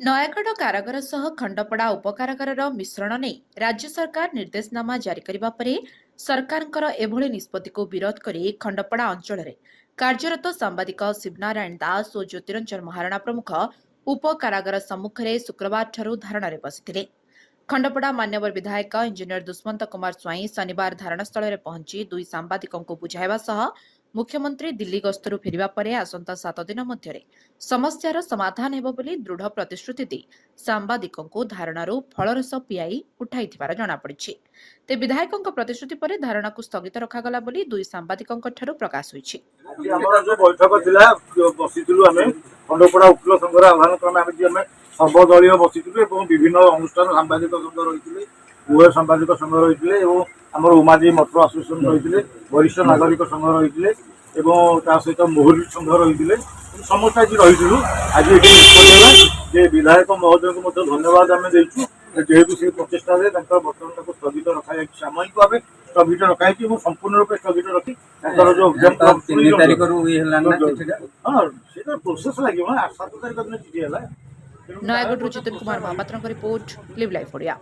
ନୟାଗଡ଼ କାରାଗାର ସହ ଖଣ୍ଡପଡ଼ା ଉପକାରାଗାରର ମିଶ୍ରଣ ନେଇ ରାଜ୍ୟ ସରକାର ନିର୍ଦ୍ଦେଶନାମା ଜାରି କରିବା ପରେ ସରକାରଙ୍କର ଏଭଳି ନିଷ୍ପତ୍ତିକୁ ବିରୋଧ କରି ଖଣ୍ଡପଡ଼ା ଅଞ୍ଚଳରେ କାର୍ଯ୍ୟରତ ସାମ୍ବାଦିକ ଶିବନାରାୟଣ ଦାସ ଓ ଜ୍ୟୋତିରଞ୍ଜନ ମହାରଣା ପ୍ରମୁଖ ଉପକାରାଗାର ସମ୍ମୁଖରେ ଶୁକ୍ରବାରଠାରୁ ଧାରଣାରେ ବସିଥିଲେ। ଖଣ୍ଡପଡ଼ା ମାନ୍ୟବର ବିଧାୟକ ଇଞ୍ଜିନିୟର ଦୁଷ୍ମନ୍ତ କୁମାର ସ୍ୱାଇଁ ଶନିବାର ଧାରଣାସ୍ଥଳରେ ପହଞ୍ଚି ଦୁଇ ସାମ୍ବାଦିକଙ୍କୁ ବୁଝାଇବା ସହ ମୁଖ୍ୟମନ୍ତ୍ରୀ ଦିଲ୍ଲୀ ଗସ୍ତରୁ ଫେରିବା ପରେ ଆସନ୍ତା 7 ଦିନ ମଧ୍ୟରେ ସମସ୍ୟାର ସମାଧାନ ହେବ ବୋଲି ଦୃଢ଼ ପ୍ରତିଶ୍ରୁତି ଦେଇ ସାମ୍ବାଦିକଙ୍କୁ ଧାରଣାରୁ ଫଳରସ ପିଆଇ ଉଠାଇଥିବାର ଜଣାପଡ଼ିଛି। ତେବେ ବିଧାୟକଙ୍କ ପ୍ରତିଶ୍ରୁତି ପରେ ଧାରଣାକୁ ସ୍ଥଗିତ ରଖାଗଲା ବୋଲି ଦୁଇ ସାମ୍ବାଦିକଙ୍କଠାରୁ ପ୍ରକାଶ ହୋଇଛି। सर्वदलीय बसी विभिन्न अनुष्ठान सांबादिक संघ रही उभय सांबादिक संघ रही आम उमाजी मटर आसोसिएसन रही वरिष्ठ नागरिक संघ रही सहित मोहरी संघ रही समस्त आज रही आज ये निष्पत्ति विधायक महोदय को धन्यवाद आम देचु जेहेतु से प्रचेषा बर्तमान स्थगित रखा सामयिक भाव स्थगित रखाई संपूर्ण रूप स्थगित रखी जो हाँ प्रोसेस लगे 7 तारिख दिन चिठी है। Nayagarh Jiten Kumar Mahapatra report live life Odia.